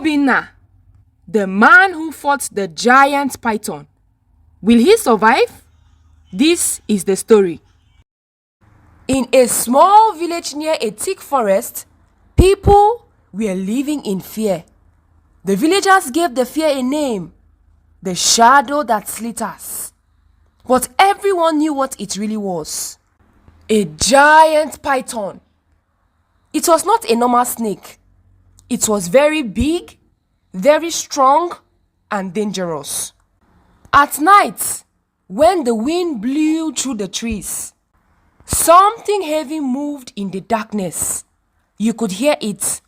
Obinna, the man who fought the giant python. Will he survive? This is the story. In a small village near a thick forest, people were living in fear. The villagers gave the fear a name, the shadow that slithers. But everyone knew what it really was. A giant python. It was not a normal snake. It was very big, very strong, and dangerous. At night, when the wind blew through the trees, something heavy moved in the darkness. You could hear it.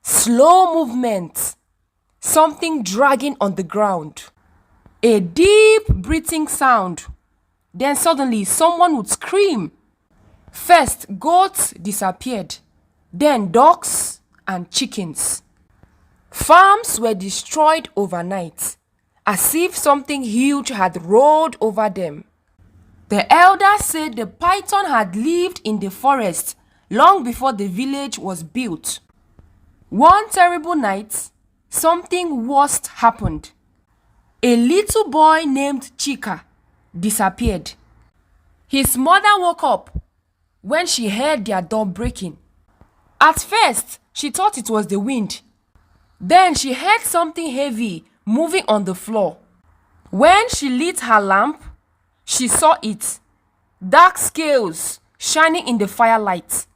Slow movement. Something dragging on the ground. A deep breathing sound. Then suddenly someone would scream. First, goats disappeared. Then ducks and chickens. Farms were destroyed overnight, as if something huge had rolled over them. The elders said the python had lived in the forest long before the village was built. One terrible night, something worse happened. A little boy named Chika disappeared. His mother woke up when she heard their door breaking. At first, she thought it was the wind. Then she heard something heavy moving on the floor. When she lit her lamp, she saw it. Dark scales shining in the firelight.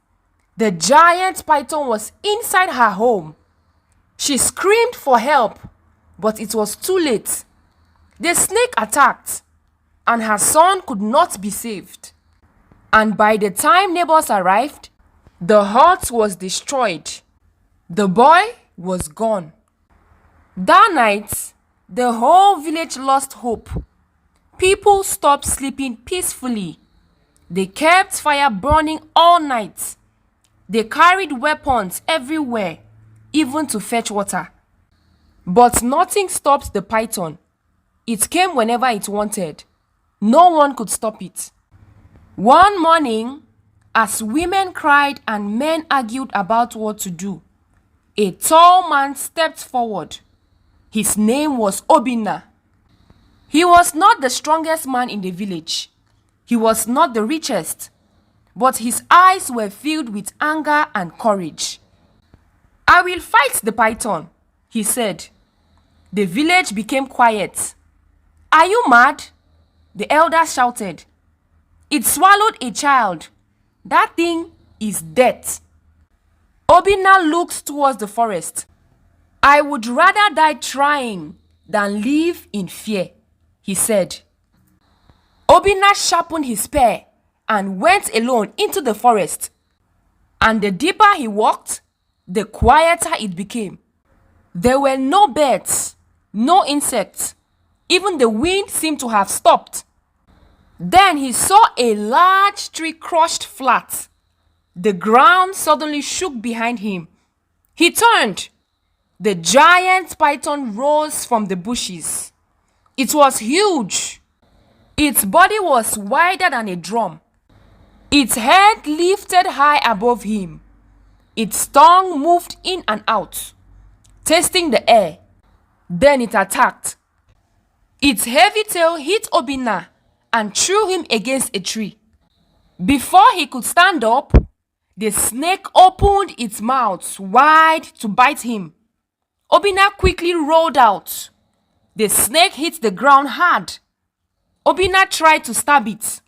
The giant python was inside her home. She screamed for help, but it was too late. The snake attacked, and her son could not be saved. And by the time neighbors arrived, the hut was destroyed. The boy was gone. That night, the whole village lost hope. People stopped sleeping peacefully. They kept fire burning all night. They carried weapons everywhere, even to fetch water. But nothing stopped the python. It came whenever it wanted. No one could stop it. One morning, as women cried and men argued about what to do, a tall man stepped forward. His name was Obinna. He was not the strongest man in the village. He was not the richest, but his eyes were filled with anger and courage. "I will fight the python," he said. The village became quiet. "Are you mad?" the elders shouted. "It swallowed a child. That thing is death." Obinna looked towards the forest. "I would rather die trying than live in fear," he said. Obinna sharpened his spear and went alone into the forest. And the deeper he walked, the quieter it became. There were no birds, no insects. Even the wind seemed to have stopped. Then he saw a large tree crushed flat. The ground suddenly shook behind him. He turned. The giant python rose from the bushes. It was huge. Its body was wider than a drum. Its head lifted high above him. Its tongue moved in and out, tasting the air. Then it attacked. Its heavy tail hit Obinna and threw him against a tree. Before he could stand up, the snake opened its mouth wide to bite him. Obinna quickly rolled out. The snake hit the ground hard. Obinna tried to stab it,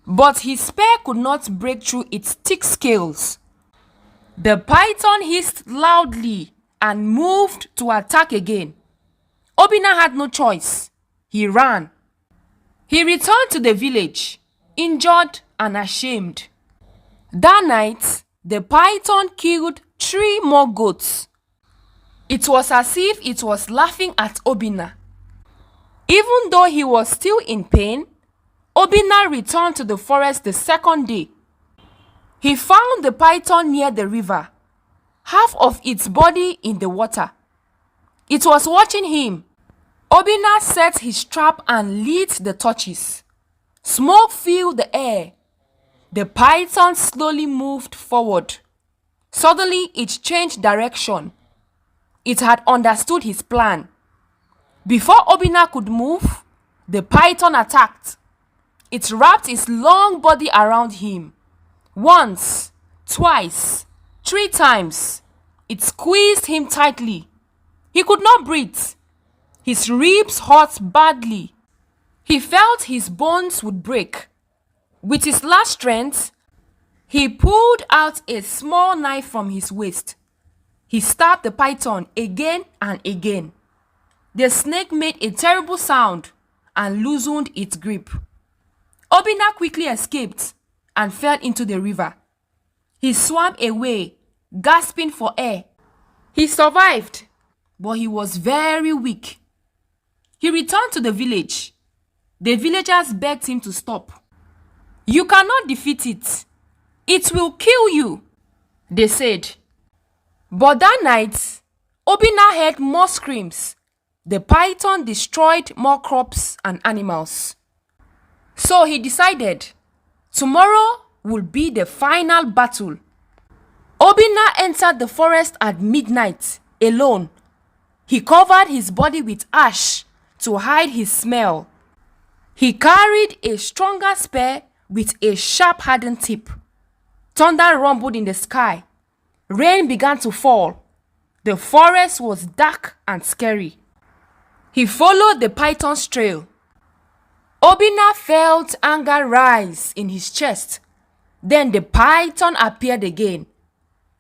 but his spear could not break through its thick scales. The python hissed loudly and moved to attack again. Obinna had no choice. He ran. He returned to the village, injured and ashamed. That night, the python killed 3 more goats. It was as if it was laughing at Obinna. Even though he was still in pain, Obinna returned to the forest the second day. He found the python near the river, half of its body in the water. It was watching him. Obinna set his trap and lit the torches. Smoke filled the air. The python slowly moved forward. Suddenly, it changed direction. It had understood his plan. Before Obinna could move, the python attacked. It wrapped its long body around him. Once, twice, 3 times. It squeezed him tightly. He could not breathe. His ribs hurt badly. He felt his bones would break. With his last strength, he pulled out a small knife from his waist. He stabbed the python again and again. The snake made a terrible sound and loosened its grip. Obinna quickly escaped and fell into the river. He swam away, gasping for air. He survived, but he was very weak. He returned to the village. The villagers begged him to stop. "You cannot defeat it. It will kill you," they said. But that night, Obinna heard more screams. The python destroyed more crops and animals. So he decided, tomorrow will be the final battle. Obinna entered the forest at midnight, alone. He covered his body with ash to hide his smell. He carried a stronger spear with a sharp hardened tip. Thunder rumbled in the sky. Rain began to fall. The forest was dark and scary. He followed the python's trail. Obinna felt anger rise in his chest. Then the python appeared again.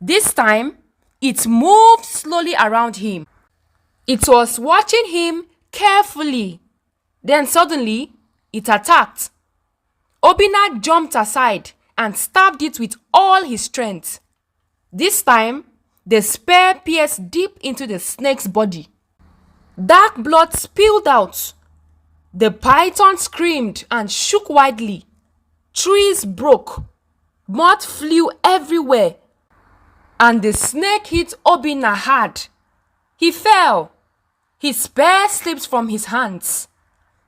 This time, it moved slowly around him. It was watching him carefully. Then suddenly, it attacked. Obinna jumped aside and stabbed it with all his strength. This time, the spear pierced deep into the snake's body. Dark blood spilled out. The python screamed and shook wildly. Trees broke. Mud flew everywhere. And the snake hit Obinna hard. He fell. His spear slipped from his hands.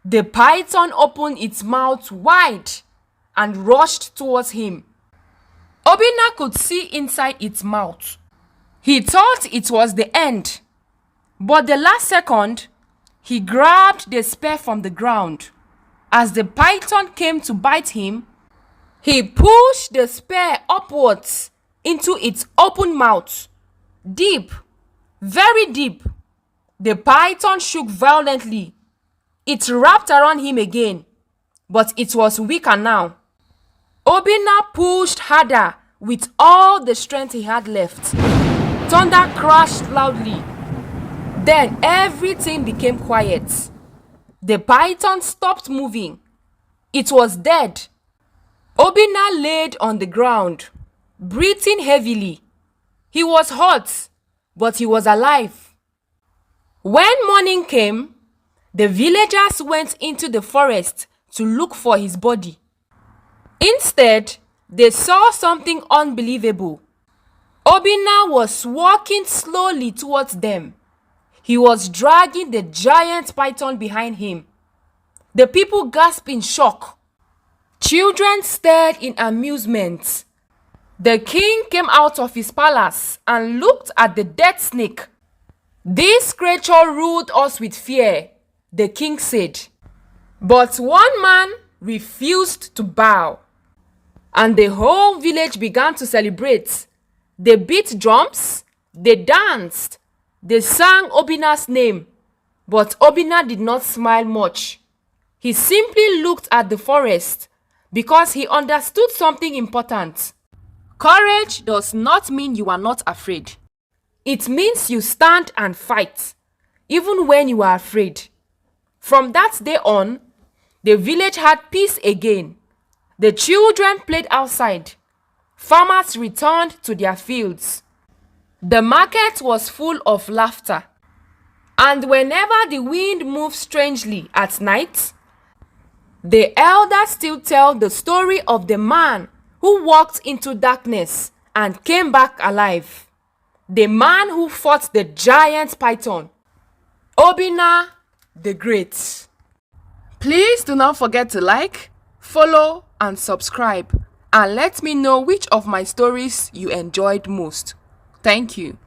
The python opened its mouth wide and rushed towards him. Obinna could see inside its mouth. He thought it was the end. But the last second, he grabbed the spear from the ground. As the python came to bite him, he pushed the spear upwards into its open mouth. Deep, very deep. The python shook violently. It wrapped around him again, but it was weaker now. Obinna pushed harder with all the strength he had left. Thunder crashed loudly. Then everything became quiet. The python stopped moving. It was dead. Obinna laid on the ground, breathing heavily. He was hot, but he was alive. When morning came, the villagers went into the forest to look for his body. Instead, they saw something unbelievable. Obinna was walking slowly towards them. He was dragging the giant python behind him. The people gasped in shock. Children stared in amusement. The king came out of his palace and looked at the dead snake. "This creature ruled us with fear," the king said. But one man refused to bow. And the whole village began to celebrate. They beat drums, they danced, they sang Obinna's name. But Obinna did not smile much. He simply looked at the forest because he understood something important. Courage does not mean you are not afraid. It means you stand and fight, even when you are afraid. From that day on, the village had peace again. The children played outside. Farmers returned to their fields. The market was full of laughter. And whenever the wind moved strangely at night, the elders still tell the story of the man who walked into darkness and came back alive. The man who fought the giant python, Obinna the Great. Please do not forget to like, follow, and subscribe, and let me know which of my stories you enjoyed most. Thank you.